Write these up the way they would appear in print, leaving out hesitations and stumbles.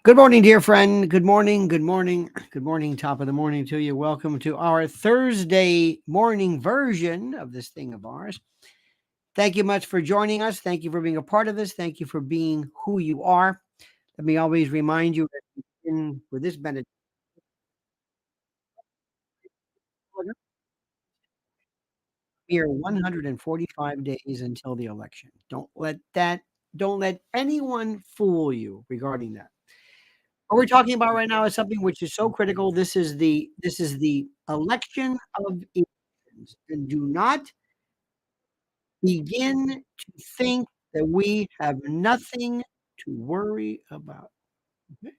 Good morning, dear friend. Good morning. Good morning. Good morning. Top of the morning to you. Welcome to our Thursday morning version of this thing of ours. Thank you much for joining us. Thank you for being a part of this. Thank you for being who you are. Let me always remind you that with this benediction, we are 145 days until the election. Don't let anyone fool you regarding that. What we're talking about right now is something which is so critical. This is the election of elections, and do not begin to think that we have nothing to worry about. Okay?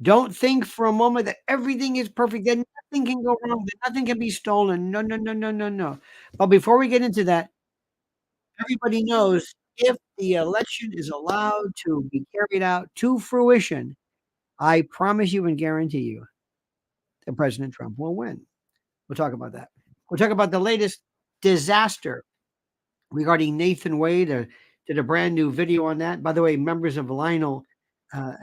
Don't think for a moment that everything is perfect, that nothing can go wrong, that nothing can be stolen. No, no, no, no, no, no. But before we get into that, everybody knows if the election is allowed to be carried out to fruition, I promise you and guarantee you that President Trump will win. We'll talk about that. We'll talk about the latest disaster regarding Nathan Wade. Did a brand new video on that. By the way, members of Lionel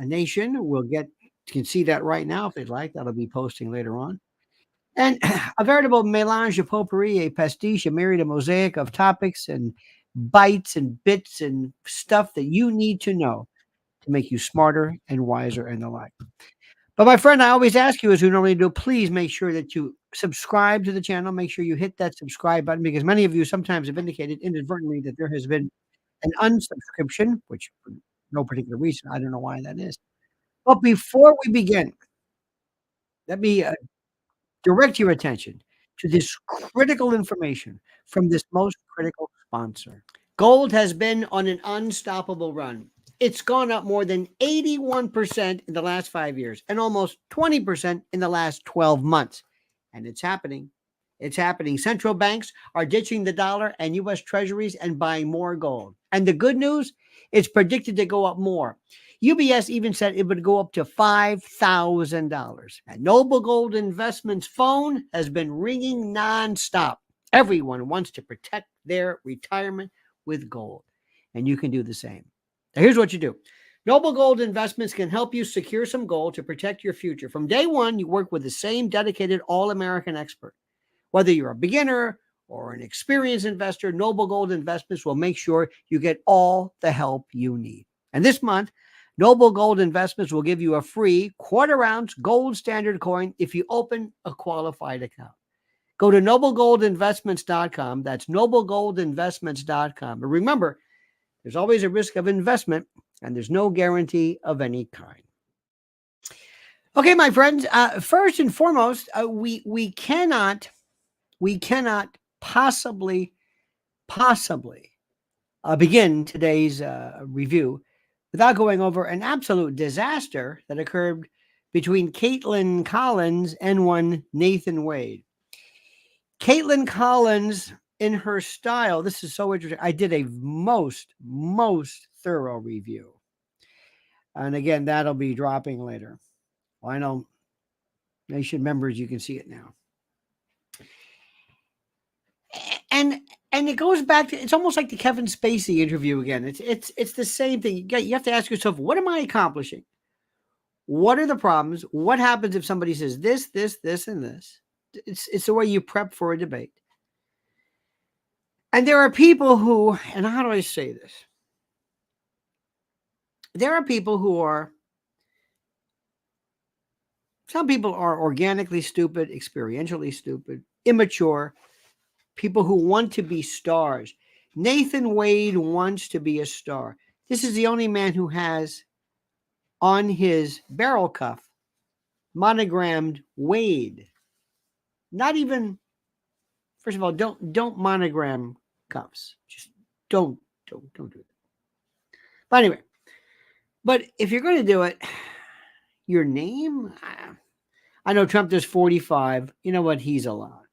Nation will get can see that right now if they'd like. That'll be posting later on. And a veritable melange of potpourri, a pastiche, a myriad, a mosaic of topics and bites and bits and stuff that you need to know to make you smarter and wiser and the like. But my friend, I always ask you, as we normally do, please make sure that you subscribe to the channel. Make sure you hit that subscribe button because many of you sometimes have indicated inadvertently that there has been an unsubscription, which for no particular reason, I don't know why that is. But before we begin, let me direct your attention to this critical information from this most critical sponsor. Gold has been on an unstoppable run. It's gone up more than 81% in the last 5 years and almost 20% in the last 12 months. And it's happening. It's happening. Central banks are ditching the dollar and U.S. treasuries and buying more gold. And the good news, it's predicted to go up more. UBS even said it would go up to $5,000. And Noble Gold Investments' phone has been ringing nonstop. Everyone wants to protect their retirement with gold, and you can do the same. Now, here's what you do. Noble Gold Investments can help you secure some gold to protect your future. From day one, you work with the same dedicated all-American expert. Whether you're a beginner or an experienced investor, Noble Gold Investments will make sure you get all the help you need. And this month, Noble Gold Investments will give you a free quarter-ounce gold standard coin if you open a qualified account. Go to noblegoldinvestments.com. That's noblegoldinvestments.com. But remember, there's always a risk of investment, and there's no guarantee of any kind. Okay, my friends. First and foremost, we cannot possibly begin today's review without going over an absolute disaster that occurred between Caitlin Collins and one Nathan Wade. Caitlin Collins, in her style, this is so interesting. I did a most thorough review. And again, that'll be dropping later. Lionel Nation members, you can see it now. And it goes back to, it's almost like the Kevin Spacey interview again. It's the same thing. You have to ask yourself, what am I accomplishing? What are the problems? What happens if somebody says this, and this? It's the way you prep for a debate. And there are people who, and how do I say this? There are people who are, some people are organically stupid, experientially stupid, immature, people who want to be stars. Nathan Wade wants to be a star. This is the only man who has on his barrel cuff monogrammed Wade. Not even, first of all, don't monogram cuffs. Just don't do that. But anyway, but if you're going to do it, your name, I know Trump does 45. You know what? He's allowed.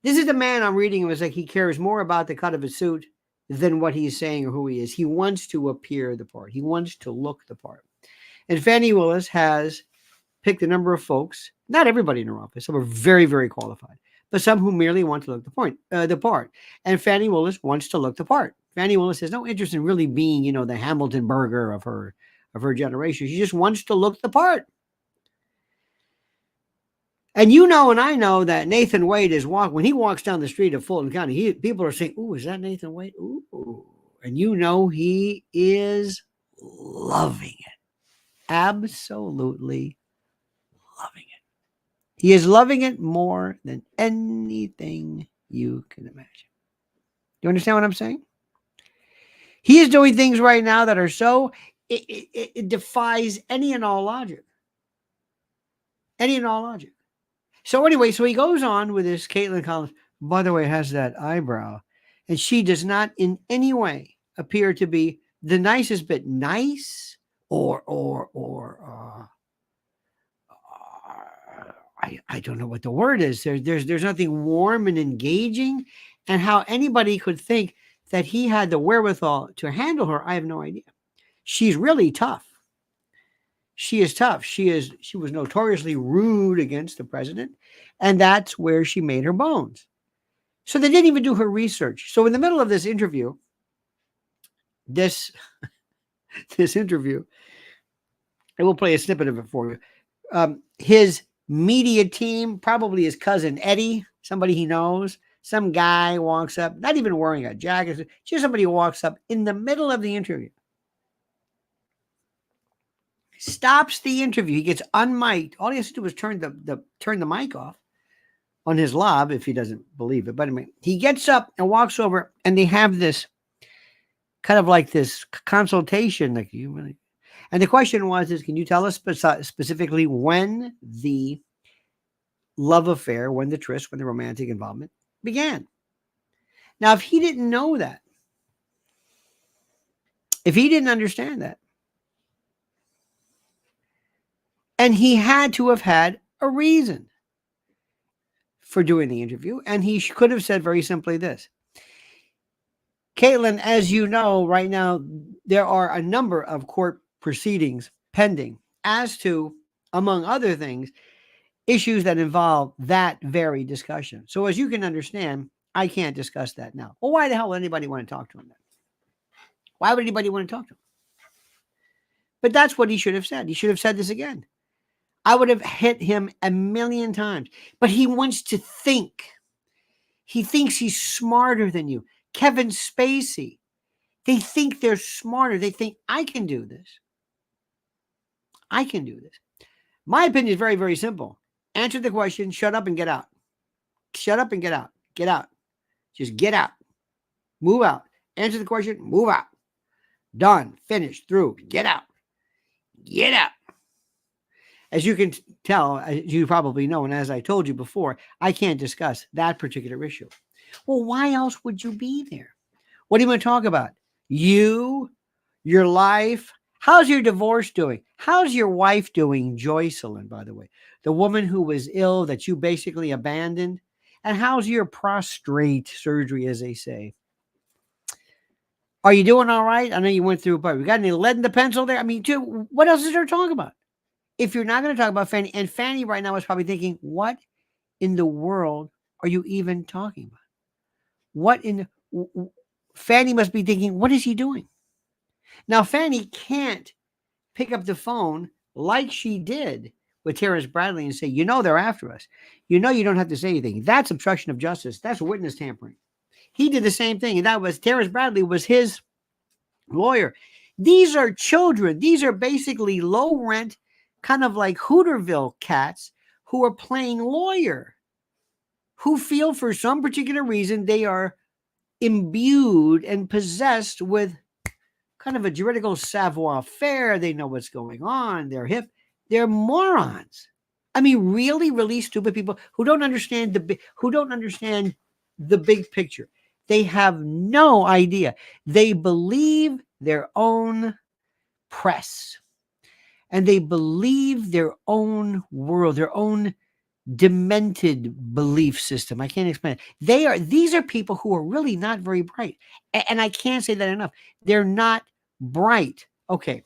This is the man I'm reading. It was like he cares more about the cut of his suit than what he's saying or who he is. He wants to appear the part. He wants to look the part. And Fannie Willis has picked a number of folks, not everybody in her office, some are very, very qualified, but some who merely want to look the part. And Fannie Willis wants to look the part. Fannie Willis has no interest in really being, the Hamilton Burger of her generation. She just wants to look the part. And and I know that Nathan Wade is when he walks down the street of Fulton County, people are saying, "Ooh, is that Nathan Wade?" Ooh. And he is loving it. Absolutely loving it. He is loving it more than anything you can imagine. You understand what I'm saying? He is doing things right now that are so, it defies any and all logic. Any and all logic. So anyway, he goes on with this Caitlin Collins, by the way, has that eyebrow. And she does not in any way appear to be the nicest bit nice or I don't know what the word is. There's nothing warm and engaging, and how anybody could think that he had the wherewithal to handle her, I have no idea. She's really tough. She is tough. She was notoriously rude against the president, and that's where she made her bones. So they didn't even do her research. So in the middle of this interview, this interview, I will play a snippet of it for you. His media team, probably his cousin Eddie, somebody he knows, some guy walks up, not even wearing a jacket, just somebody walks up in the middle of the interview, stops the interview. He gets unmiked. All he has to do is turn the mic off on his lob if he doesn't believe it. But anyway, he gets up and walks over, and they have this kind of like this consultation, like you really. And the question is, can you tell us specifically when the love affair, when the tryst, when the romantic involvement began? Now, if he didn't know that, if he didn't understand that, and he had to have had a reason for doing the interview, and he could have said very simply this: Caitlin, as you know, right now, there are a number of court proceedings pending as to, among other things, issues that involve that very discussion. So as you can understand, I can't discuss that now. Well, why the hell would anybody want to talk to him then? Why would anybody want to talk to him? But that's what he should have said. He should have said this again. I would have hit him a million times. But he wants to think. He thinks he's smarter than you. Kevin Spacey. They think they're smarter. They think, I can do this. I can do this. My opinion is very, very simple. Answer the question, shut up and get out. Shut up and get out. Get out. Just get out. Move out. Answer the question, move out. Done. Finished. Through. Get out. Get out. As you can tell, as you probably know, and as I told you before, I can't discuss that particular issue. Well, why else would you be there? What do you want to talk about? You, your life. How's your divorce doing? How's your wife doing, Joycelyn, by the way? The woman who was ill that you basically abandoned. And how's your prostate surgery, as they say? Are you doing all right? I know you went through, but we got any lead in the pencil there? I mean, dude, what else is there to talk about? If you're not going to talk about Fannie, and Fannie right now is probably thinking, what in the world are you even talking about? Fannie must be thinking, what is he doing? Now, Fannie can't pick up the phone like she did with Terrence Bradley and say, they're after us. You don't have to say anything. That's obstruction of justice. That's witness tampering. He did the same thing. And that was Terrence Bradley was his lawyer. These are children. These are basically low rent, kind of like Hooterville cats who are playing lawyer, who feel for some particular reason they are imbued and possessed with kind of a juridical savoir-faire. They know what's going on. They're hip. They're morons. I mean, really, really stupid people who don't understand the big picture. They have no idea. They believe their own press, and they believe their own world, their own demented belief system. I can't explain it. These are people who are really not very bright. And I can't say that enough. They're not bright. Okay.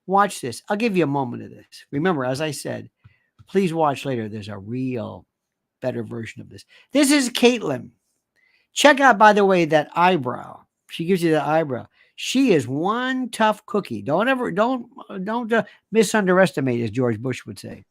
Watch this. I'll give you a moment of this. Remember, as I said, please watch later. There's a real better version of this. This is Caitlin. Check out, by the way, that eyebrow. She gives you that eyebrow. She is one tough cookie. Don't misunderestimate, as George Bush would say.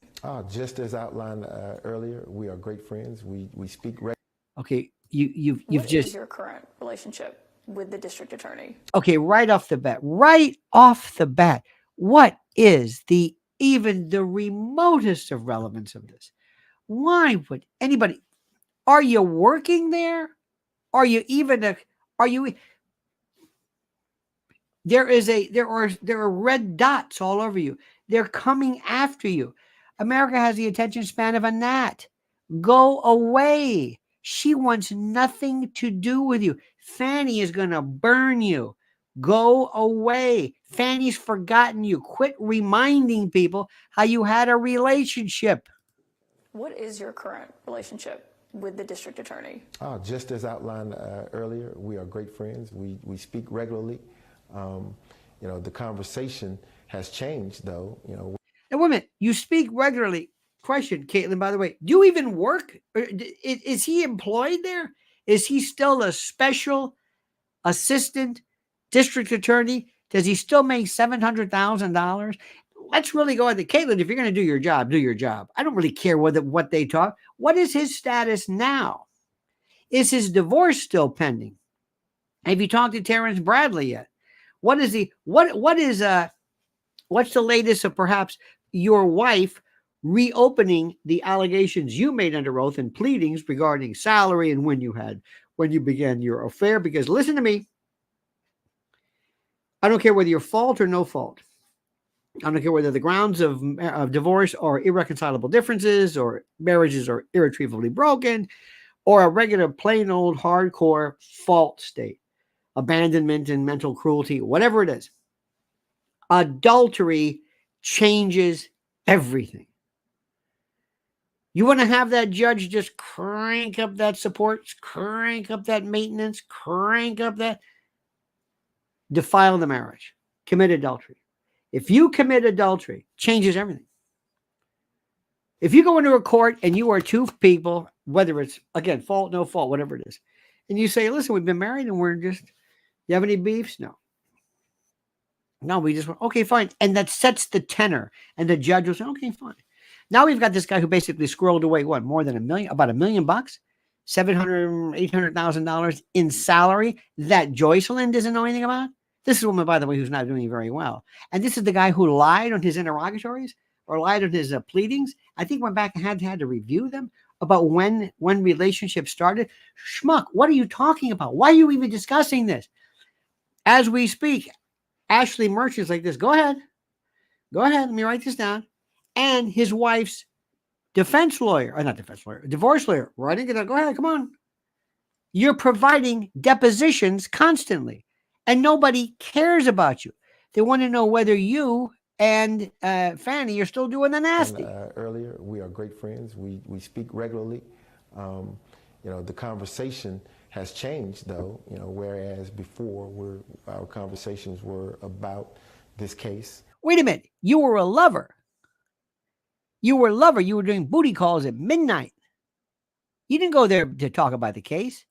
Just as outlined earlier, we are great friends. We speak regularly. Okay, you've What just is your current relationship with the district attorney? okay, right off the bat. What is the even the remotest of relevance of this? Why would anybody? Are you working there? Are you even a? Are you? There are red dots all over you. They're coming after you. America has the attention span of a gnat. Go away. She wants nothing to do with you. Fannie is going to burn you. Go away. Fannie's forgotten you. Quit reminding people how you had a relationship. What is your current relationship with the district attorney? Just as outlined earlier, we are great friends. We speak regularly. The conversation has changed, though. Now, wait a minute. You speak regularly. Question, Caitlin, by the way, do you even work? Is he employed there? Is he still a special assistant district attorney? Does he still make $700,000? Let's really go into Caitlin. If you're going to do your job, do your job. I don't really care what they talk. What is his status now? Is his divorce still pending? Have you talked to Terrence Bradley yet? What is he? What's the latest of perhaps your wife reopening the allegations you made under oath and pleadings regarding salary and when you began your affair? Because listen to me, I don't care whether you're fault or no fault. I don't care whether the grounds of divorce are irreconcilable differences or marriages are irretrievably broken or a regular plain old hardcore fault state, abandonment and mental cruelty, whatever it is. Adultery changes everything. You want to have that judge just crank up that support, crank up that maintenance, crank up that, defile the marriage, commit adultery. If you commit adultery, changes everything. If you go into a court and you are two people, whether it's, again, fault, no fault, whatever it is, and you say, listen, we've been married and we're just, you have any beefs? No. No, we just went, okay, fine. And that sets the tenor. And the judge will say, okay, fine. Now we've got this guy who basically squirreled away, what, more than about $1 million, $700,000, $800,000 in salary that Joycelyn doesn't know anything about. This is a woman, by the way, who's not doing very well. And this is the guy who lied on his interrogatories or lied on his pleadings. I think went back and had to review them about when relationships started. Schmuck, what are you talking about? Why are you even discussing this? As we speak, Ashley Merchant's like this. Go ahead. Let me write this down. And his wife's divorce lawyer, writing it down. Go ahead, come on. You're providing depositions constantly, and nobody cares about you. They want to know whether you and Fannie are still doing the nasty. Earlier, we are great friends. We speak regularly. The conversation has changed, though. Whereas before, our conversations were about this case. Wait a minute. You were a lover. You were doing booty calls at midnight. You didn't go there to talk about the case.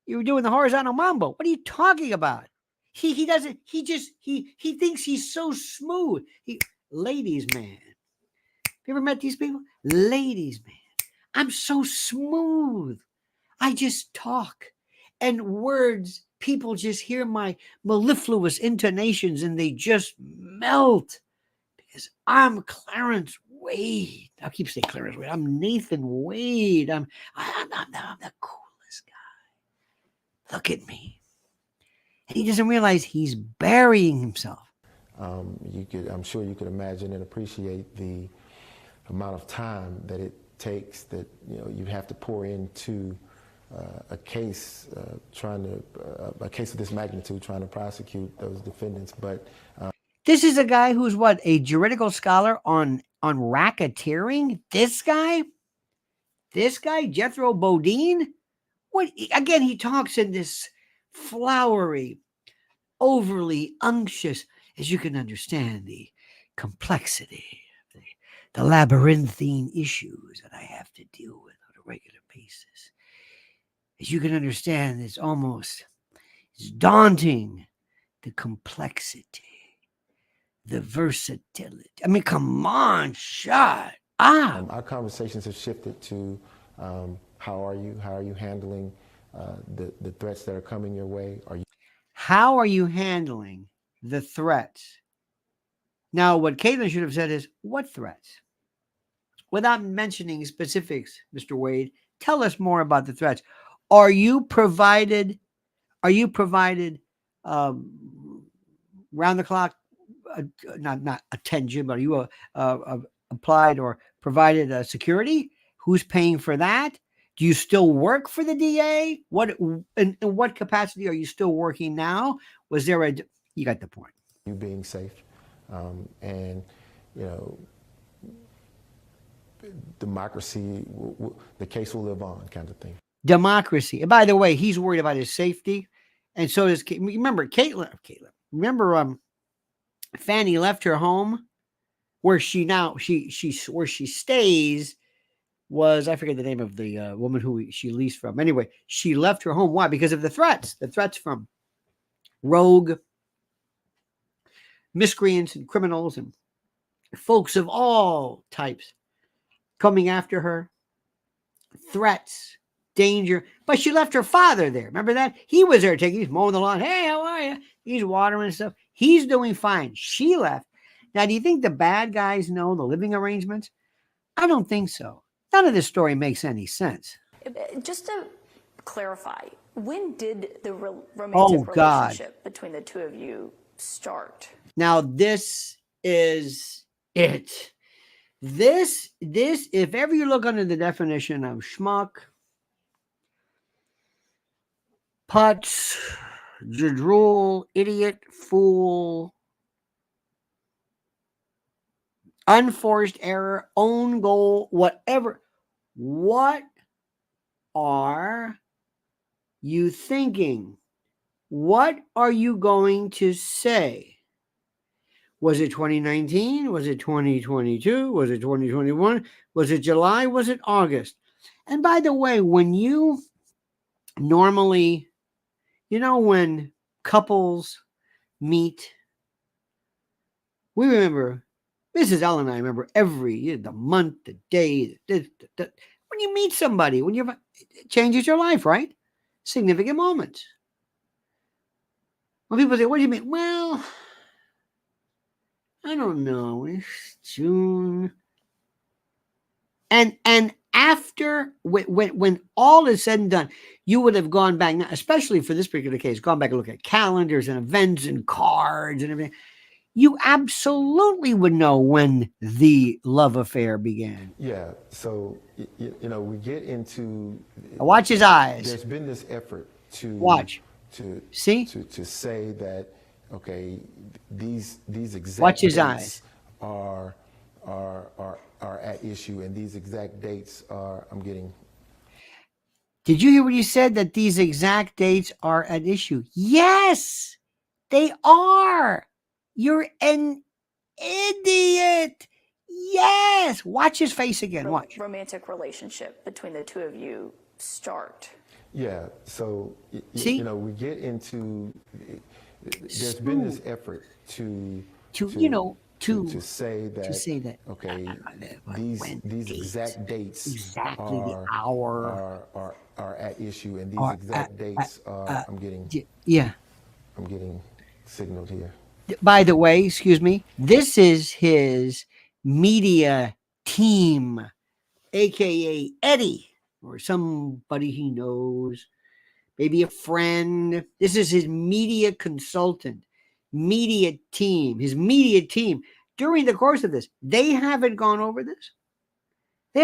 You were doing the horizontal mambo. What are you talking about? He thinks he's so smooth. Ladies, man. You ever met these people? Ladies, man. I'm so smooth. I just talk. And words, people just hear my mellifluous intonations and they just melt. Because I'm Clarence Wade. I keep saying Clarence Wade. I'm Nathan Wade. I'm the coolest guy. Look at me. And he doesn't realize he's burying himself. I'm sure you could imagine and appreciate the amount of time that it takes that you have to pour into a case a case of this magnitude, trying to prosecute those defendants. But this is a guy who's a juridical scholar on racketeering. This guy, Jethro Bodine. What again? He talks in this flowery, overly unctuous, as you can understand, the complexity, the labyrinthine issues that I have to deal with on a regular basis. As you can understand, it's daunting, the complexity, the versatility. I mean, come on, shut up. Our conversations have shifted to how are you? How are you handling the threats that are coming your way? How are you handling the threats? Now, what Caitlin should have said is, what threats? Without mentioning specifics, Mr. Wade, tell us more about the threats. Are you provided round the clock, not attention, but are you applied or provided security? Who's paying for that? Do you still work for the DA? In what capacity are you still working now? Was there you got the point. You being safe, and democracy, the case will live on, kind of thing. Democracy. And by the way, he's worried about his safety, and so does remember Caitlin. Remember, Fannie left her home, where she stays. Was I forget the name of the woman who she leased from? Anyway, she left her home. Why? Because of the threats from rogue miscreants and criminals and folks of all types coming after her. Threats, danger. But she left her father there. Remember that? He was there he's mowing the lawn. Hey, how are you? He's watering stuff. He's doing fine. She left. Now, do you think the bad guys know the living arrangements? I don't think so. None of this story makes any sense. Just to clarify, when did the romantic relationship between the two of you start? Now, this is it. This, if ever you look under the definition of schmuck, putz, jadrul, idiot, fool, unforced error, own goal, whatever. What are you thinking? What are you going to say? Was it 2019? Was it 2022? Was it 2021? Was it July? Was it August? And by the way, when you normally, when couples meet, we remember, Mrs. Ellen and I remember the month, the day, when you meet somebody, it changes your life, right? Significant moments. When people say, what do you mean? Well, I don't know. It's June. And after, when all is said and done, you would have gone back, especially for this particular case, gone back and look at calendars and events and cards and everything. You absolutely would know when the love affair began. Yeah. So, we get into. Watch his eyes. There's been this effort to watch. To say that, okay, these exact watch his dates eyes. are at issue, and these exact dates I'm getting. Did you hear what he said? That these exact dates are at issue? Yes, they are. You're an idiot. Yes. Watch his face again. Watch. Romantic relationship between the two of you start. Yeah. So, see, we get into. There's been this effort to say that. Okay, these exact dates the hour are at issue, and these exact dates are. I'm getting signaled here. By the way, excuse me, this is his media team, aka Eddie, or somebody he knows, maybe a friend. This is his media consultant, media team, his media team. During the course of this, they haven't gone over this. They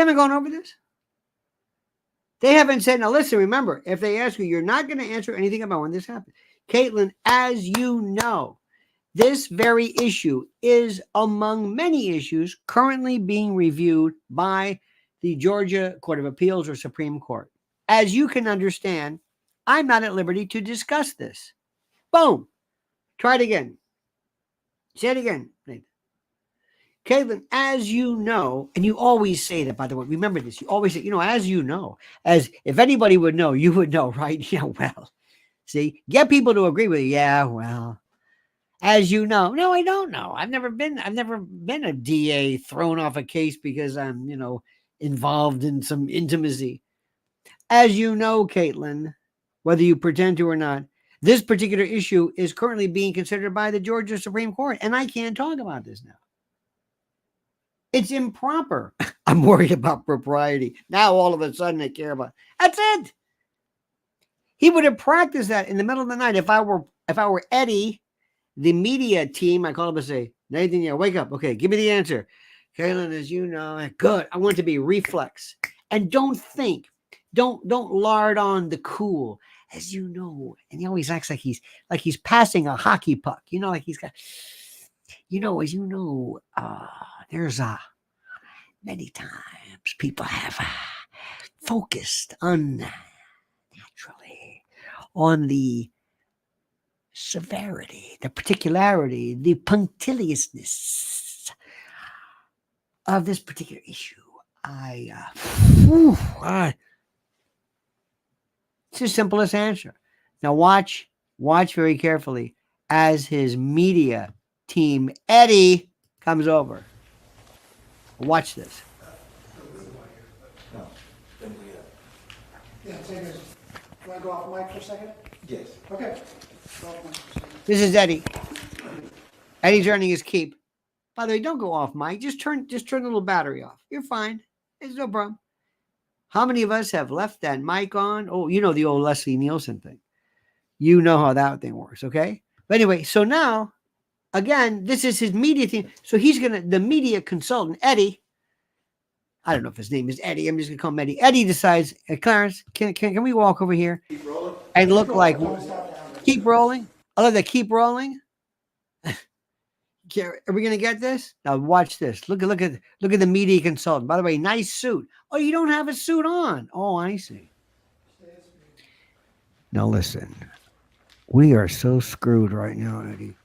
haven't said, now listen, remember, if they ask you, you're not going to answer anything about when this happened. Caitlin, as you know, this very issue is among many issues currently being reviewed by the Georgia Court of Appeals or Supreme Court. As you can understand, I'm not at liberty to discuss this. Boom. Try it again. Say it again, Nathan. Caitlin, as you know, and you always say that, by the way, remember this, you always say, as you know, as if anybody would know, you would know, right? Yeah, well, see, get people to agree with you. Yeah, well, as you know. No, I don't know. I've never been a DA thrown off a case because I'm, involved in some intimacy. As you know, Caitlin, whether you pretend to or not, this particular issue is currently being considered by the Georgia Supreme Court, and I can't talk about this now. It's improper. I'm worried about propriety. Now all of a sudden I care about. That's it. He would have practiced that in the middle of the night. If I were Eddie, the media team, I call him and say, Nathan, yeah, wake up. Okay, give me the answer. Kaylin, as you know, good. I want it to be reflex. And don't think. Don't lard on the cool. As you know. And he always acts like he's passing a hockey puck. Like he's got, as you know, there's many times people have focused unnaturally on the severity, the particularity, the punctiliousness of this particular issue. It's the simplest answer. Now watch very carefully as his media team, Eddie, comes over. Watch this. Yeah, take this. You want to go off mic for a second? Yes. Okay. This is Eddie. Eddie's earning his keep. By the way, don't go off mic. Just turn the little battery off. You're fine. It's no problem. How many of us have left that mic on? Oh, the old Leslie Nielsen thing. You know how that thing works, okay? But anyway, so now, again, this is his media team. So the media consultant, Eddie, I don't know if his name is Eddie. I'm just going to call him Eddie. Eddie decides, Clarence, can we walk over here and look like, keep rolling? I love that, keep rolling. Are we going to get this? Now watch this. Look at the media consultant. By the way, nice suit. Oh, you don't have a suit on. Oh, I see. Now listen, we are so screwed right now, Eddie.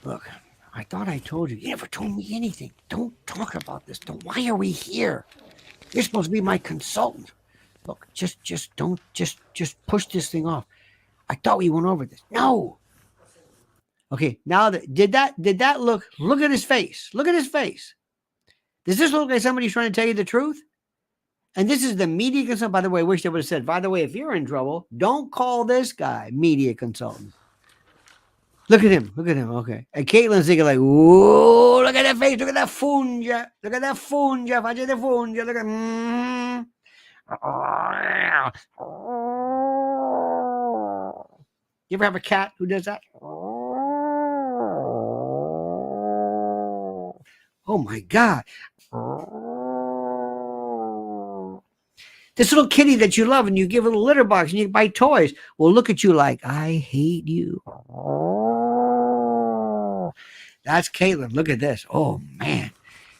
Look, I thought I told you. You never told me anything. Don't talk about this. Why are we here? You're supposed to be my consultant. Look, just push this thing off. I thought we went over this. No. Okay, now did that look at his face. Look at his face. Does this look like somebody's trying to tell you the truth? And this is the media consultant. By the way, I wish they would have said, by the way, if you're in trouble, don't call this guy media consultant. Look at him. Okay. And Caitlin's thinking like, whoa, look at that face. Look at that fungia. Faccia di fungia. Look at You ever have a cat who does that? Oh my God. This little kitty that you love and you give a little litter box and you buy toys will look at you like, I hate you. That's Caitlin. Look at this. Oh man.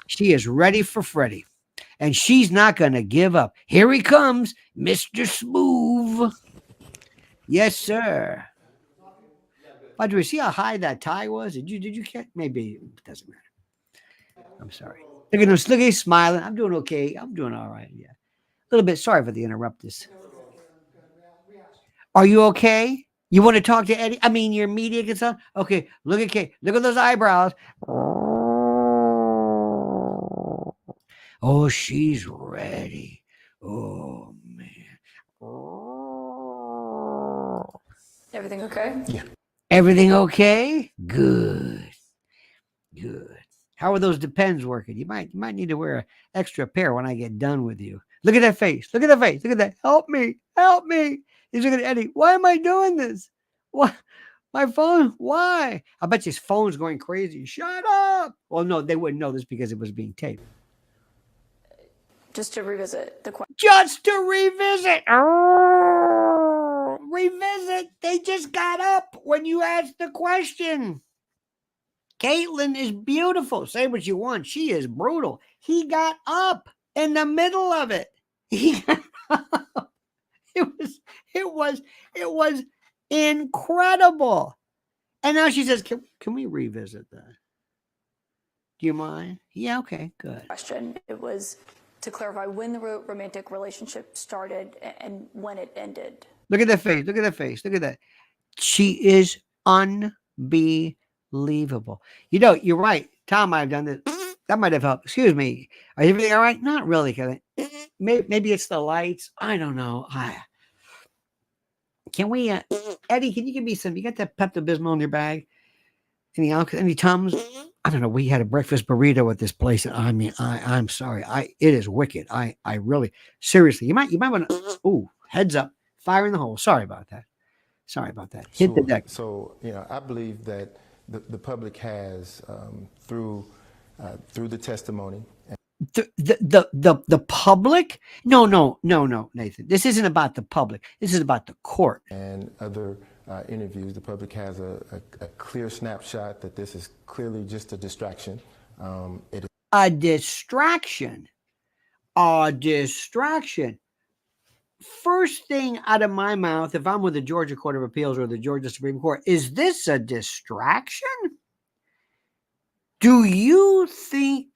She is ready for Freddy. And she's not going to give up. Here he comes, Mr. Smooth. Yes, sir. By the way, see how high that tie was? Did you catch? Maybe it doesn't matter. I'm sorry. Look at him. Look, he's smiling. I'm doing okay. I'm doing all right. Yeah. A little bit. Sorry for the interrupt this. Are you okay? You want to talk to Eddie? I mean, your media consultant? Okay. Look at Kate. Look at those eyebrows. Oh, she's ready. Oh, man. Everything okay? Yeah. Everything okay? Good. How are those Depends working? You might need to wear an extra pair when I get done with you. Look at that face. Look at that. Help me. He's looking at Eddie. Why am I doing this? What? My phone? Why? I bet his phone's going crazy. Shut up. Well, no, they wouldn't know this because it was being taped. Just to revisit the question. Revisit. They just got up when you asked the question. Caitlin is beautiful. Say what you want. She is brutal. He got up in the middle of it. It was incredible. And now she says, can we revisit that? Do you mind? Yeah, okay, good. question. It was to clarify when the romantic relationship started and when it ended. Look at that face. Look at that face. Look at that. She is unbelievable. You know, you're right. Tom might have done this. That might have helped. Excuse me. Are everything all right? Not really. Maybe it's the lights. I don't know. Can we, Eddie? Can you give me some? You got that Pepto Bismol in your bag? Any Tums? I don't know. We had a breakfast burrito at this place. I mean, I'm sorry. It is wicked. I really seriously. You might want to. Ooh, heads up, fire in the hole. Sorry about that. Hit the deck. So, I believe that the public has, through the testimony. The public? No, Nathan. This isn't about the public. This is about the court. And other interviews, the public has a clear snapshot that this is clearly just a distraction. It is a distraction. A distraction. First thing out of my mouth, if I'm with the Georgia Court of Appeals or the Georgia Supreme Court, is this a distraction? Do you think,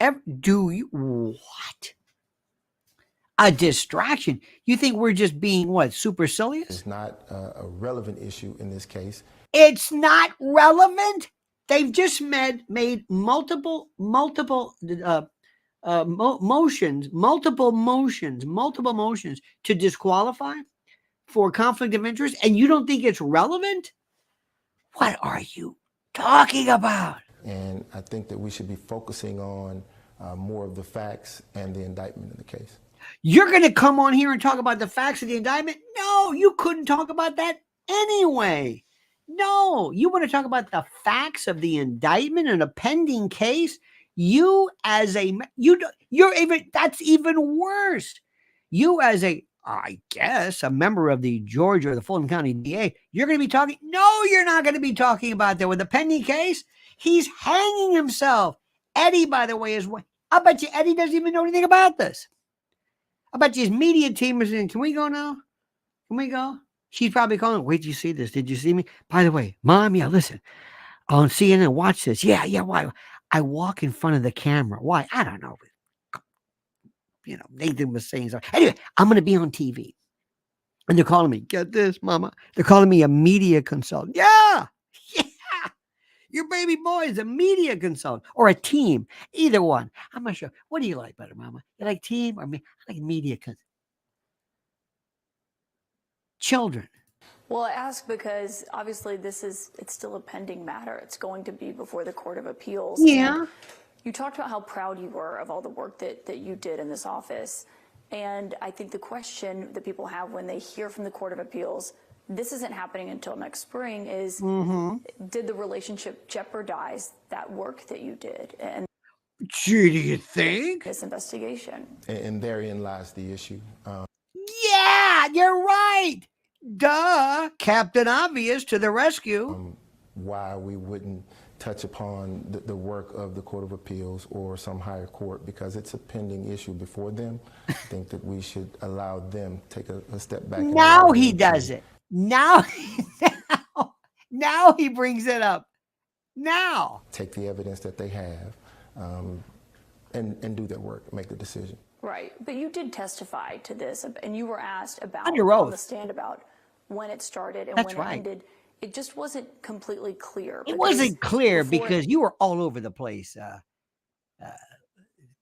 what? A distraction? You think we're just being what, supercilious? It's not a relevant issue in this case. It's not relevant? They've just made multiple motions to disqualify for conflict of interest, and you don't think it's relevant? What are you talking about? And I think that we should be focusing on more of the facts and the indictment in the case. You're going to come on here and talk about the facts of the indictment? No, you couldn't talk about that anyway. No, you want to talk about the facts of the indictment in a pending case? You're even, that's even worse. You as I guess, a member of the Georgia or the Fulton County DA, you're going to be talking. No, you're not going to be talking about that with a pending case. He's hanging himself. Eddie, by the way, I bet you Eddie doesn't even know anything about this. I bet you his media team is in. Can we go now? Can we go? She's probably calling. Wait, did you see this? Did you see me? By the way, Mom, yeah, listen. On CNN, watch this. Yeah, why? I walk in front of the camera. Why? I don't know. Nathan was saying something. Anyway, I'm going to be on TV. And they're calling me. Get this, Mama. They're calling me a media consultant. Yeah. Your baby boy is a media consultant or a team. Either one. I'm not sure. What do you like better, Mama? You like team or me? I like media consultant. Children. Well, I ask because obviously it's still a pending matter. It's going to be before the Court of Appeals. Yeah. And you talked about how proud you were of all the work that you did in this office. And I think the question that people have when they hear from the Court of Appeals, this isn't happening until next spring, is did the relationship jeopardize that work that you did? And Gee, do you think? This investigation. And therein lies the issue. Yeah, you're right. Duh. Captain Obvious to the rescue. Why we wouldn't touch upon the work of the Court of Appeals or some higher court, because it's a pending issue before them. I think that we should allow them to take a step back. Now he does it. Now he brings it up. Now. Take the evidence that they have and do their work, make the decision. Right. But you did testify to this, and you were asked about under oath on the stand about when it started and That's when right. it ended. It just wasn't completely clear. It wasn't clear because you were all over the place,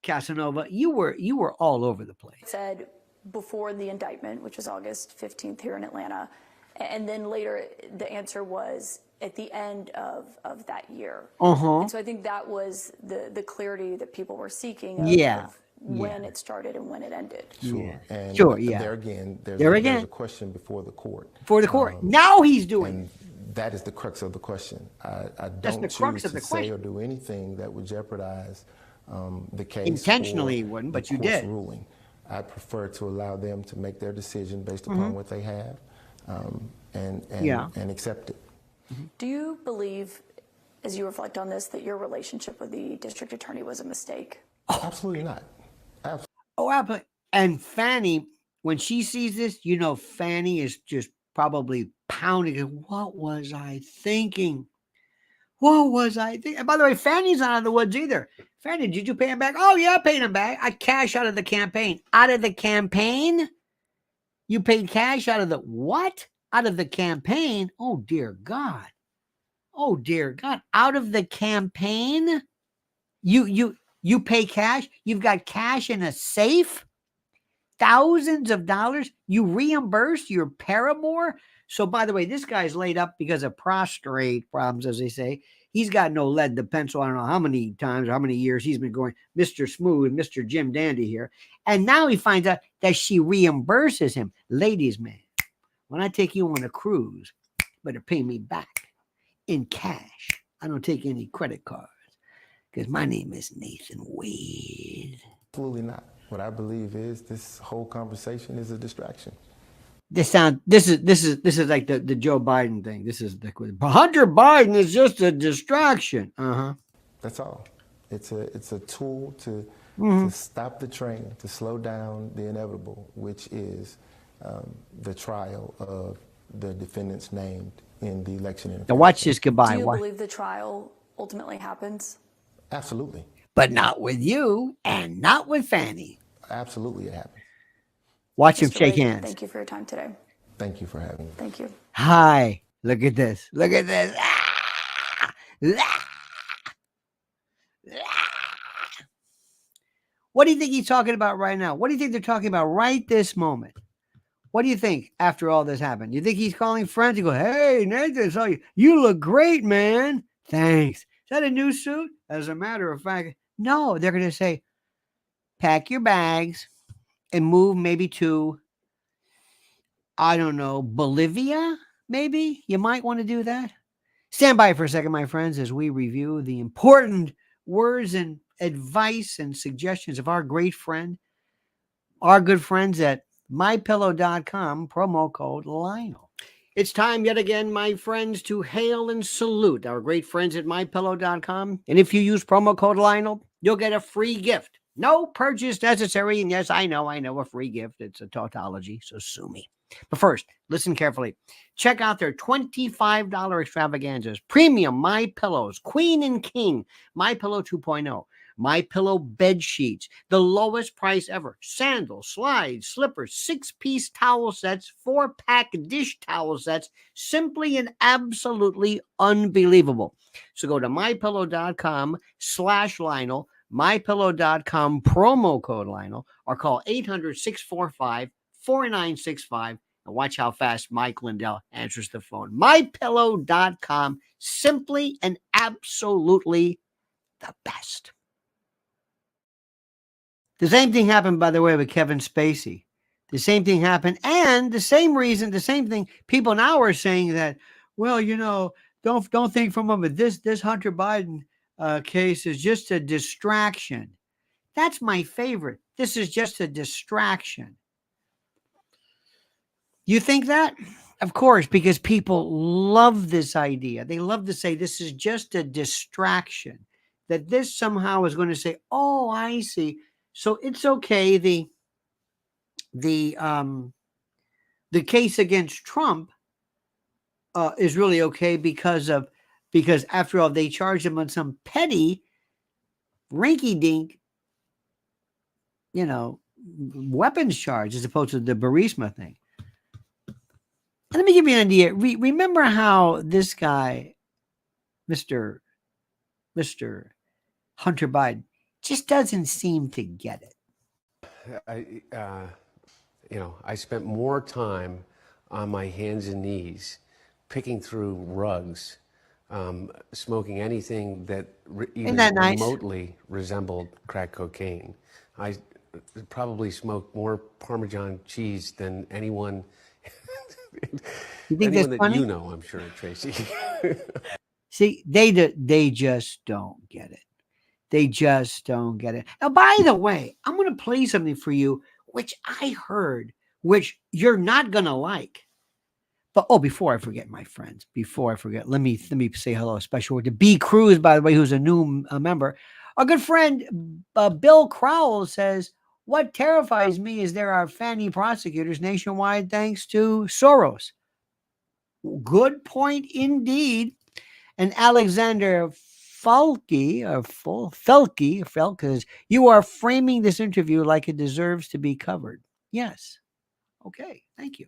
Casanova. You were all over the place. Said before the indictment, which was August 15th here in Atlanta, and then later the answer was at the end of that year. And so I think that was the clarity that people were seeking of when it started and when it ended. Sure. And there again, there's a question before the court. For the court. Now he's doing it. That is the crux of the question. I don't choose to say or do anything that would jeopardize the case. Intentionally you wouldn't, but you did. Ruling. I prefer to allow them to make their decision based upon what they have and accept it. Do you believe, as you reflect on this, that your relationship with the district attorney was a mistake? Absolutely not. Absolutely. Oh, absolutely. And Fannie, when she sees this, Fannie is just probably pounding. What was I thinking? What was I thinking? And by the way, Fannie's not out of the woods either. Fannie, did you pay him back? Oh, yeah, I paid him back. I cash out of the campaign. Out of the campaign? You paid cash out of the what? Out of the campaign? Oh, dear God. Oh, dear God. Out of the campaign? You pay cash? You've got cash in a safe? Thousands of dollars? You reimburse your paramour? So, by the way, this guy's laid up because of prostrate problems, as they say. He's got no lead in the pencil. I don't know how many times or how many years he's been going, Mr. Smooth, Mr. Jim Dandy here. And now he finds out that she reimburses him. Ladies, man, when I take you on a cruise, better pay me back in cash. I don't take any credit cards because my name is Nathan Wade. Absolutely not. What I believe is this whole conversation is a distraction. This is like the Joe Biden thing. This is the Hunter Biden is just a distraction. That's all. It's a tool to stop the train, to slow down the inevitable, which is the trial of the defendants named in the election interference. Now watch this goodbye. Do you believe the trial ultimately happens? Absolutely. But not with you and not with Fannie. Absolutely, it happens. Watch him Mr. shake Wade, hands. Thank you for your time today. Thank you for having me. Thank you. Hi. Look at this. Look at this. Ah! Ah! Ah! What do you think he's talking about right now? What do you think they're talking about right this moment? What do you think after all this happened? You think he's calling friends and go, hey, Nathan, saw you. You look great, man. Thanks. Is that a new suit? As a matter of fact, no, they're going to say, pack your bags and move maybe to, I don't know, Bolivia, maybe? You might want to do that. Stand by for a second, my friends, as we review the important words and advice and suggestions of our great friend, our good friends at mypillow.com, promo code Lionel. It's time yet again, my friends, to hail and salute our great friends at mypillow.com. And if you use promo code Lionel, you'll get a free gift. No purchase necessary. And yes, I know, a free gift. It's a tautology, so sue me. But first, listen carefully. Check out their $25 extravaganzas. Premium My Pillows, Queen and King, My Pillow 2.0. My Pillow bed sheets, the lowest price ever. Sandals, slides, slippers, 6-piece towel sets, 4-pack dish towel sets. Simply and absolutely unbelievable. So go to mypillow.com/Lionel, mypillow.com, promo code Lionel, or call 800-645-4965 and watch how fast Mike Lindell answers the phone. mypillow.com, simply and absolutely the best. The same thing happened, by the way, with Kevin Spacey. The same thing happened, and the same reason, the same thing. People now are saying that, well, you know, don't think for a moment. This Hunter Biden case is just a distraction. That's my favorite. This is just a distraction. You think that? Of course, because people love this idea. They love to say this is just a distraction. That this somehow is going to say, oh, I see. So it's okay. The case against Trump is really okay because after all, they charged him on some petty rinky-dink, weapons charge as opposed to the Burisma thing. And let me give you an idea. Remember how this guy, Mr. Hunter Biden, just doesn't seem to get it. I spent more time on my hands and knees picking through rugs, smoking anything that even remotely resembled crack cocaine. I probably smoked more Parmesan cheese than anyone. You think anyone that's funny? I'm sure, Tracy. See, they just don't get it. They just don't get it. Now, by the way, I'm going to play something for you, which I heard, which you're not going to like. But, before I forget, my friends, let me say hello, a special word to B. Cruz, by the way, who's a new member. Our good friend, Bill Crowell, says, what terrifies me is there are Fannie prosecutors nationwide thanks to Soros. Good point indeed. And Alexander Felke says, you are framing this interview like it deserves to be covered. Yes. Okay. Thank you.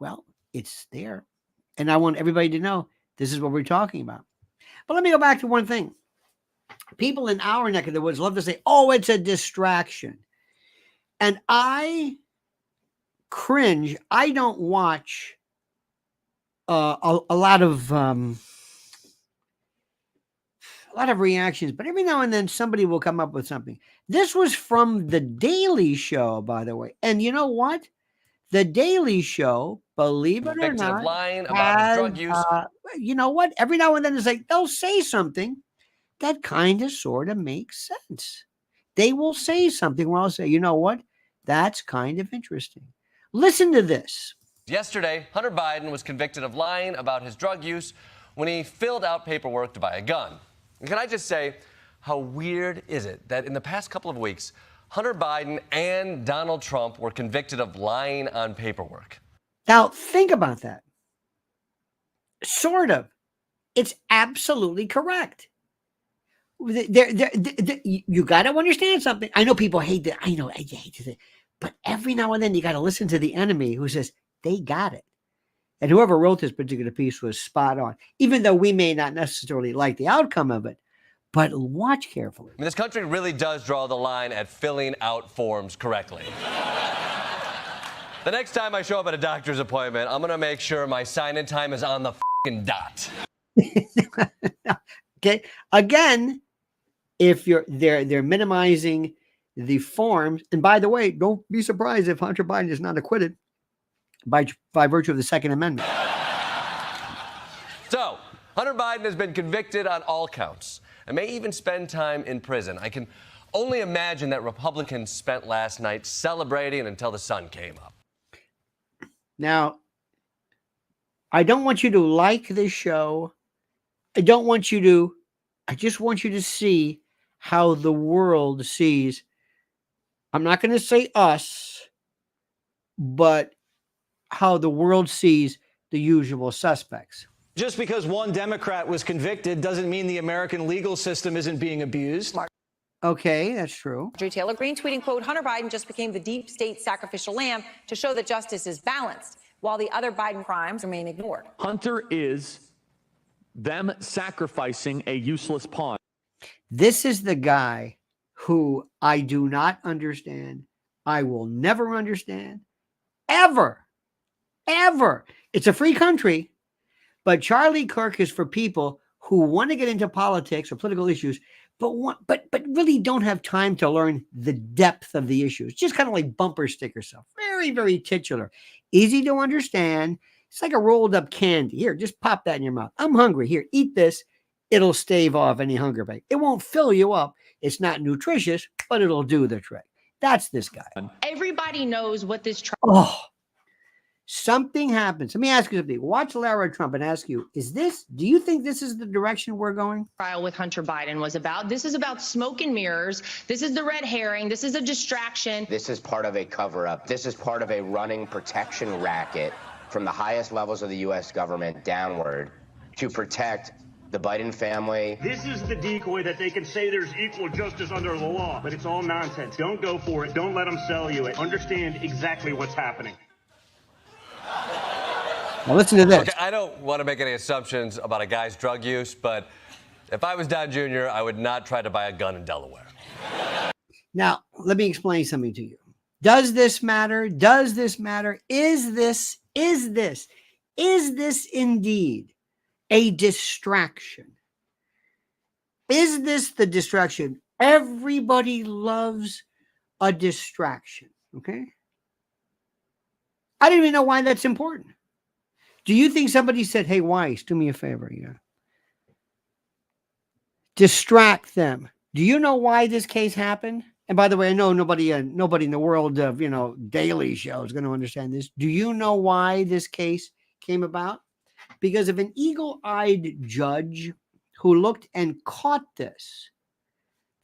Well, it's there. And I want everybody to know this is what we're talking about. But let me go back to one thing. People in our neck of the woods love to say, oh, it's a distraction. And I cringe. I don't watch a lot of reactions, but every now and then somebody will come up with something. This was from The Daily Show, by the way. And you know what? The Daily Show, believe it or not, lying about his drug use. You know what? Every now and then it's like they'll say something that kind of sort of makes sense. They will say something where I'll say, you know what? That's kind of interesting. Listen to this. Yesterday, Hunter Biden was convicted of lying about his drug use when he filled out paperwork to buy a gun. And can I just say, how weird is it that in the past couple of weeks, Hunter Biden and Donald Trump were convicted of lying on paperwork? Now, think about that. Sort of. It's absolutely correct. You got to understand something. I know people hate that. I know I hate it. But every now and then you got to listen to the enemy who says, they got it. And whoever wrote this particular piece was spot on, even though we may not necessarily like the outcome of it. But watch carefully. I mean, this country really does draw the line at filling out forms correctly. The next time I show up at a doctor's appointment, I'm going to make sure my sign-in time is on the f***ing dot. Okay. Again, if they're minimizing the forms, and by the way, don't be surprised if Hunter Biden is not acquitted by virtue of the Second Amendment. So, Hunter Biden has been convicted on all counts and may even spend time in prison. I can only imagine that Republicans spent last night celebrating until the sun came up. Now, I don't want you to like this show. I just want you to see how the world sees. I'm not going to say us, but how the world sees the usual suspects. Just because one Democrat was convicted doesn't mean the American legal system isn't being abused. Okay, that's true. Drew Taylor Greene tweeting, quote, Hunter Biden just became the deep state sacrificial lamb to show that justice is balanced, while the other Biden crimes remain ignored. Hunter is them sacrificing a useless pawn. This is the guy who I do not understand. I will never understand. Ever. It's a free country. But Charlie Kirk is for people who want to get into politics or political issues, but really don't have time to learn the depth of the issues. Just kind of like bumper sticker stuff. Very, very titular. Easy to understand. It's like a rolled up candy. Here, just pop that in your mouth. I'm hungry. Here, eat this. It'll stave off any hunger pain. It won't fill you up. It's not nutritious, but it'll do the trick. That's this guy. Everybody knows what this something happens. Let me ask you something. Watch Lara Trump and ask you, do you think this is the direction we're going? trial with Hunter Biden was about. This is about smoke and mirrors. This is the red herring. This is a distraction. This is part of a cover-up. This is part of a running protection racket from the highest levels of the U.S. government downward to protect the Biden family. This is the decoy that they can say there's equal justice under the law, but it's all nonsense. Don't go for it. Don't let them sell you it. Understand exactly what's happening. Now listen to this. Okay, I don't want to make any assumptions about a guy's drug use, but if I was Don Jr., I would not try to buy a gun in Delaware. Now, let me explain something to you. Does this matter? Does this matter? Is this indeed a distraction? Is this the distraction? Everybody loves a distraction, okay? I don't even know why that's important. Do you think somebody said, hey, Weiss, do me a favor? Yeah. Distract them. Do you know why this case happened? And by the way, I know nobody in the world of, Daily Show is going to understand this. Do you know why this case came about? Because of an eagle-eyed judge who looked and caught this.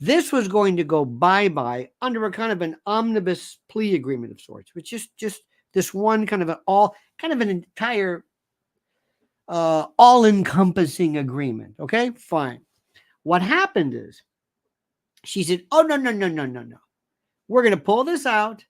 This was going to go bye-bye under a kind of an omnibus plea agreement of sorts, which is just this one kind of an entire all-encompassing agreement. Okay, fine. What happened is she said, "Oh no, no, no, no, no, no. We're going to pull this out."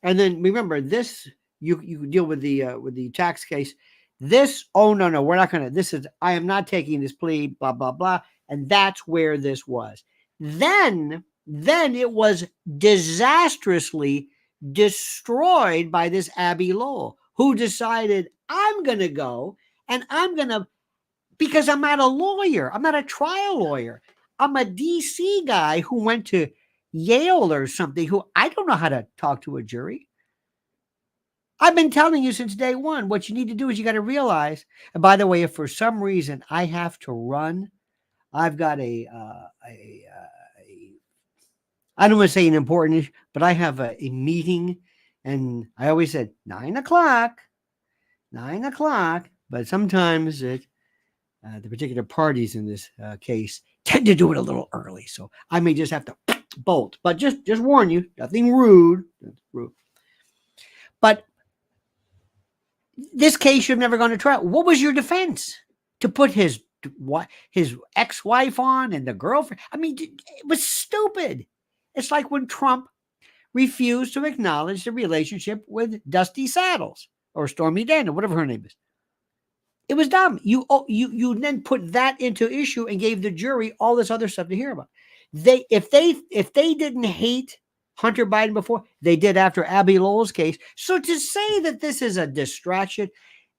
And then remember this, you deal with the tax case. This, oh no, no, we're not going to. This is, I am not taking this plea, blah, blah, blah. And that's where this was. Then it was disastrously destroyed by this Abby Lowell, who decided, I'm going to go and I'm going to, because I'm not a lawyer. I'm not a trial lawyer. I'm a DC guy who went to Yale or something, who I don't know how to talk to a jury. I've been telling you since day one, what you need to do is you got to realize, and by the way, if for some reason I have to run, I've got I don't want to say an important issue, but I have a meeting, and I always said 9 o'clock, but sometimes the particular parties in this case tend to do it a little early, so I may just have to bolt. But just warn you, nothing rude. But this case should have never gone to trial. What was your defense? To put his ex-wife on and the girlfriend? I mean, it was stupid. It's like when Trump refused to acknowledge the relationship with Dusty Saddles or Stormy Daniel, whatever her name is. It was dumb. You then put that into issue and gave the jury all this other stuff to hear about. If they didn't hate Hunter Biden before, they did after Abby Lowell's case. So to say that this is a distraction,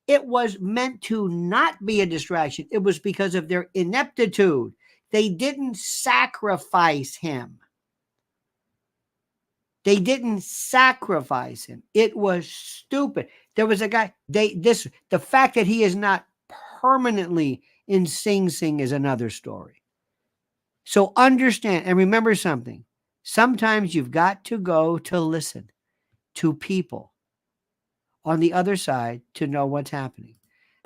it was meant to not be a distraction. It was because of their ineptitude. They didn't sacrifice him. They didn't sacrifice him. It was stupid. There was a guy, the fact that he is not permanently in Sing Sing is another story. So understand and remember something. Sometimes you've got to go to listen to people on the other side to know what's happening.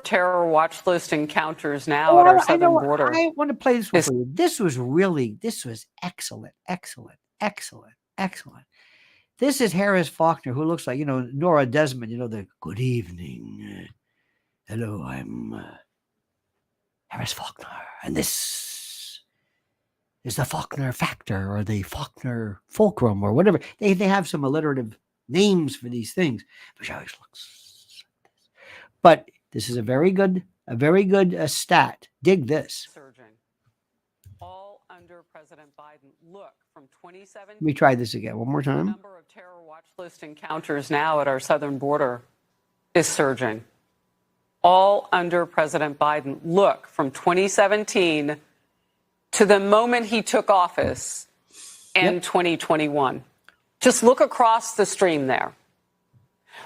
Terror watch list encounters now at our southern border. I want to play this one for you. This was excellent, excellent, excellent, excellent. This is Harris Faulkner, who looks like, Nora Desmond, the good evening. Hello, I'm Harris Faulkner. And this is the Faulkner Factor or the Faulkner Fulcrum or whatever. They have some alliterative names for these things. But she always looks like this. But this is a very good stat. Dig this. Surging. All under President Biden. Look, from 2017. Let me try this again one more time. The number of terror watch list encounters now at our southern border is surging. All under President Biden. Look, from 2017 to the moment he took office in 2021. Just look across the stream there.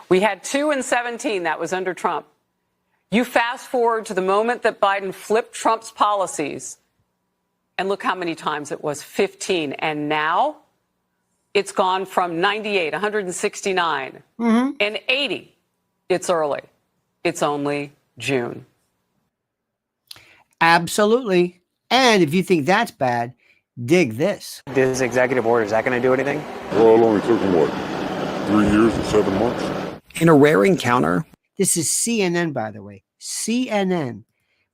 We had 2 in 17. That was under Trump. You fast forward to the moment that Biden flipped Trump's policies, and look how many times it was, 15. And now it's gone from 98, 169, and 80. It's early. It's only June. Absolutely. And if you think that's bad, dig this. This executive order, is that going to do anything? Well, it only took him, 3 years and 7 months? In a rare encounter. This is CNN, by the way. CNN.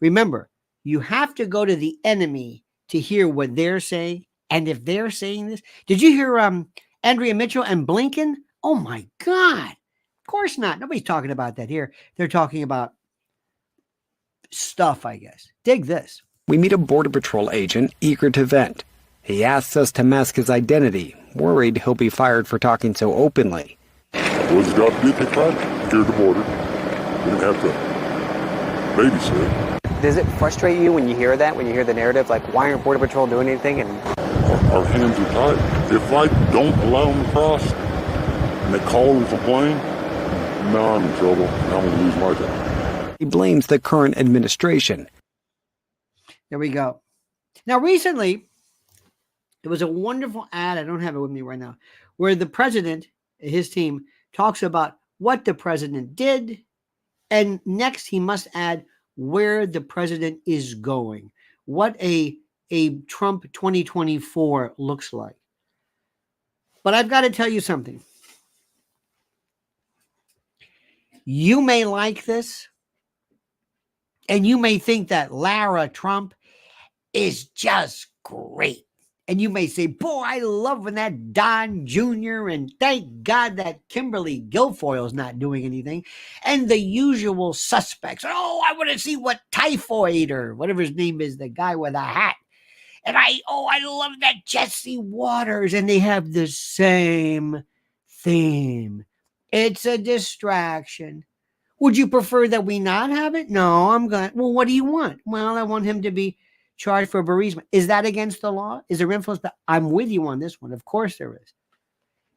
Remember, you have to go to the enemy to hear what they're saying. And if they're saying this, did you hear Andrea Mitchell and Blinken? Oh my God. Of course not. Nobody's talking about that here. They're talking about stuff, I guess. Dig this. We meet a Border Patrol agent eager to vent. He asks us to mask his identity, worried he'll be fired for talking so openly. Well, his job to be a try secure the border. We didn't have to babysit. Does it frustrate you when you hear that, when you hear the narrative, like, why aren't Border Patrol doing anything? And our hands are tied. If I don't allow them to cross and they call and complain, now I'm in trouble and I'm going to lose my job. He blames the current administration. There we go. Now, recently, there was a wonderful ad, I don't have it with me right now, where the president, his team, talks about what the president did, and next he must add where the president is going, what a Trump 2024 looks like. But I've got to tell you something. You may like this. And you may think that Lara Trump is just great. And you may say, boy, I love when that Don Jr. and thank God that Kimberly Guilfoyle's not doing anything. And the usual suspects. Oh, I want to see what Typhoid or whatever his name is, the guy with a hat. And I love that Jesse Waters. And they have the same theme. It's a distraction. Would you prefer that we not have it? No, I'm going, well, what do you want? Well, I want him to be charged for bereavement. Is that against the law? Is there influence? I'm with you on this one. Of course there is.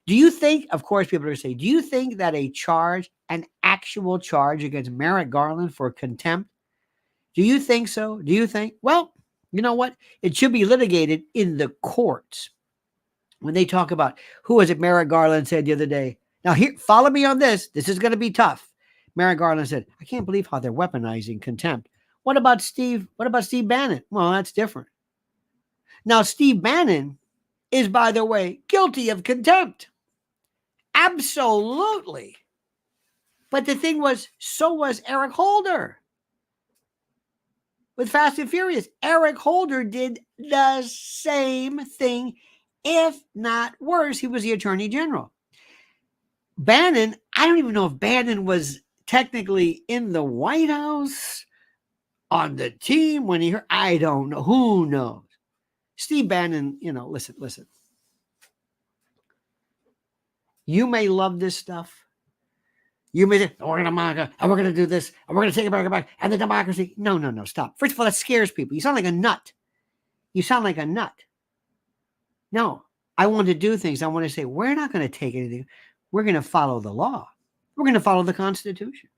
Do you think, of course, people are saying, do you think that an actual charge against Merrick Garland for contempt? Do you think so? Do you think? Well, you know what? It should be litigated in the courts. When they talk about, who was it Merrick Garland said the other day? Now, here, follow me on this. This is going to be tough. Merrick Garland said, I can't believe how they're weaponizing contempt. What about Steve Bannon? Well, that's different. Now, Steve Bannon is, by the way, guilty of contempt. Absolutely. But the thing was, so was Eric Holder. With Fast and Furious, Eric Holder did the same thing, if not worse. He was the Attorney General. Bannon, I don't even know if Bannon was technically in the White House on the team when he heard, I don't know. Who knows? Steve Bannon, listen. You may love this stuff. You may say, we're going to MAGA, and we're going to do this, and we're going to take America back, and the democracy. No, stop. First of all, that scares people. You sound like a nut. No, I want to do things. I want to say, we're not going to take anything. We're going to follow the law. We're going to follow the Constitution.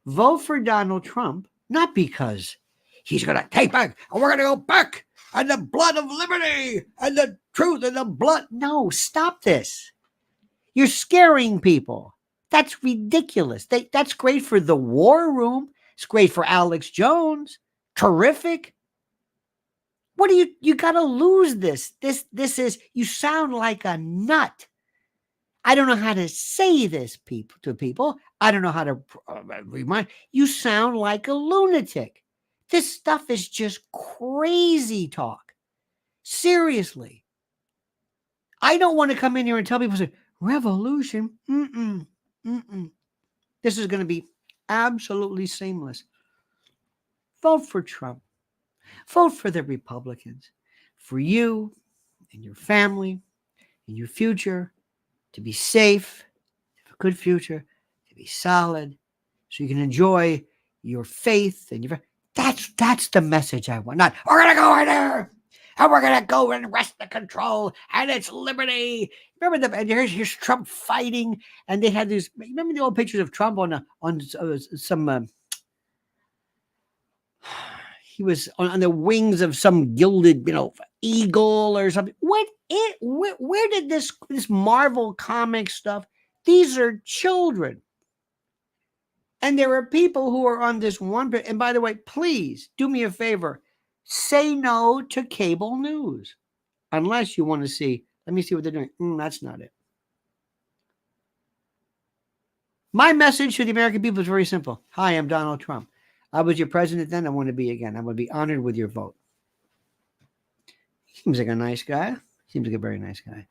Vote for Donald Trump, not because he's going to take back, and we're going to go back, and the blood of liberty, and the truth, and the blood. No, stop this. You're scaring people. That's ridiculous. That's great for the war room. It's great for Alex Jones. Terrific. What do you got to lose this? This is, you sound like a nut. I don't know how to say this to people. I don't know how to remind. You sound like a lunatic. This stuff is just crazy talk. Seriously. I don't want to come in here and tell people, say, revolution. This is going to be absolutely seamless. Vote for Trump. Vote for the Republicans. For you and your family and your future. To be safe, to have a good future, to be solid, so you can enjoy your faith and your. That's the message I want. Not we're gonna go in there and we're gonna go and wrest the control and it's liberty. Remember here's Trump fighting, and they had these. Remember the old pictures of Trump on some. He was on the wings of some gilded, eagle or something. Where did this Marvel comic stuff? These are children. And there are people who are on this one. And by the way, please do me a favor. Say no to cable news. Unless you want to see, let me see what they're doing. That's not it. My message to the American people is very simple. Hi, I'm Donald Trump. I was your president then. I want to be again. I want to be honored with your vote. Seems like a nice guy. Seems like a very nice guy.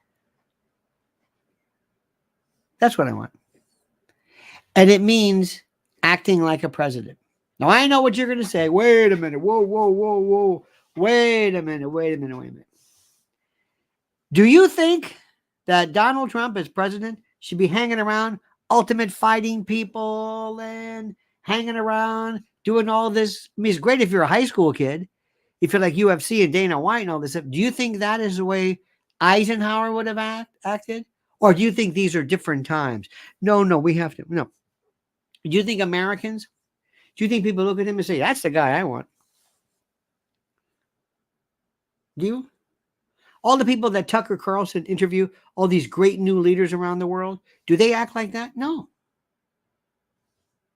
That's what I want. And it means acting like a president. Now, I know what you're going to say. Wait a minute. Whoa. Wait a minute. Do you think that Donald Trump as president should be hanging around ultimate fighting people and hanging around doing all this? I mean, it's great if you're a high school kid. If you're like UFC and Dana White and all this stuff. Do you think that is the way Eisenhower would have acted? Or do you think these are different times? No, we have to. No. Do you think Americans? Do you think people look at him and say, that's the guy I want? Do you? All the people that Tucker Carlson interview, all these great new leaders around the world, do they act like that? No.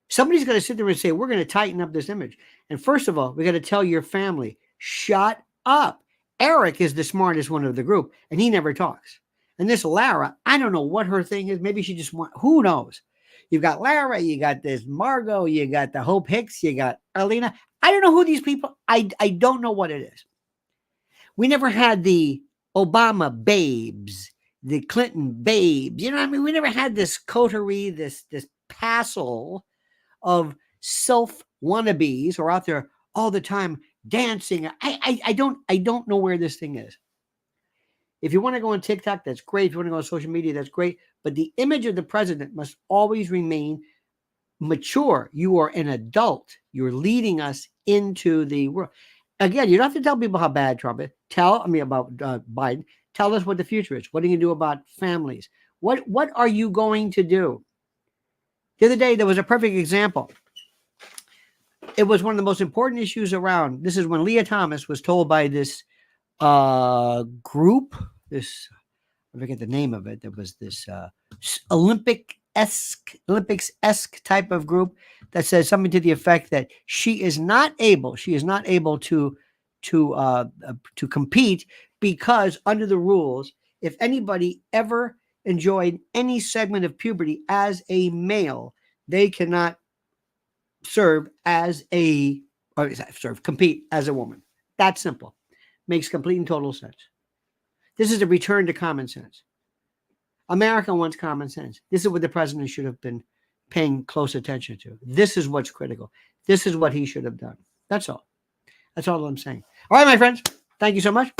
Somebody's going to sit there and say, we're going to tighten up this image. And first of all, we got to tell your family, shut up. Eric is the smartest one of the group, and he never talks. And this Lara, I don't know what her thing is. Maybe she just who knows? You've got Lara, you got this Margot, you got the Hope Hicks, you got Alina. I don't know who these people. I don't know what it is. We never had the Obama babes, the Clinton babes. You know what I mean? We never had this coterie, this passel of self wannabes who are out there all the time dancing. I don't know where this thing is. If you want to go on TikTok, that's great. If you want to go on social media, that's great. But the image of the president must always remain mature. You are an adult. You're leading us into the world. Again, you don't have to tell people how bad Trump is. About Biden. Tell us what the future is. What are you going to do about families? What are you going to do? The other day, there was a perfect example. It was one of the most important issues around. This is when Leah Thomas was told by this group, I forget the name of it. There was this Olympics-esque type of group that says something to the effect that she is not able to compete because under the rules, if anybody ever enjoyed any segment of puberty as a male, they cannot compete as a woman. That's simple. Makes complete and total sense. This is a return to common sense. America wants common sense. This is what the president should have been paying close attention to. This is what's critical. This is what he should have done. That's all. That's all I'm saying. All right, my friends. Thank you so much.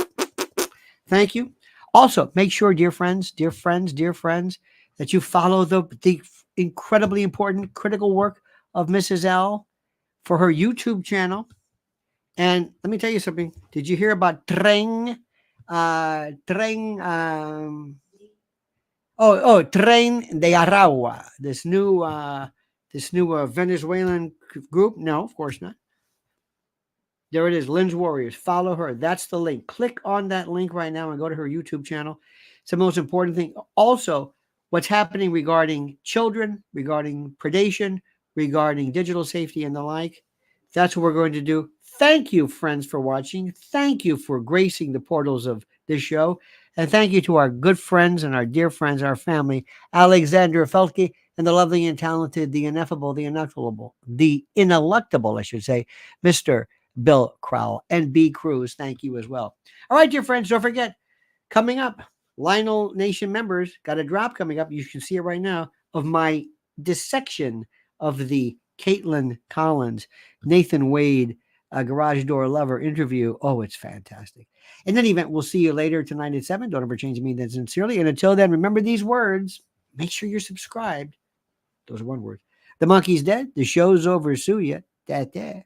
Thank you. Also, make sure, dear friends, that you follow the incredibly important critical work of Mrs. L for her YouTube channel. And let me tell you something. Did you hear about Tren de Aragua, this new Venezuelan group? No, of course not. There it is, Lynn's Warriors. Follow her. That's the link. Click on that link right now and go to her YouTube channel. It's the most important thing. Also, what's happening regarding children, regarding predation, regarding digital safety and the like. That's what we're going to do. Thank you, friends, for watching. Thank you for gracing the portals of this show. And thank you to our good friends and our dear friends, our family, Alexander Felke, and the lovely and talented, the ineffable, the ineluctable, I should say, Mr. Bill Crowell and B. Cruz. Thank you as well. All right, dear friends, don't forget, coming up, Lionel Nation members got a drop coming up. You can see it right now of my dissection of the Caitlin Collins, Nathan Wade, Garage Door Lover interview. Oh, it's fantastic. In any event, we'll see you later tonight at 7. Don't ever change me that sincerely. And until then, remember these words. Make sure you're subscribed. Those are one word. The monkey's dead. The show's over. Sue ya. Da-da.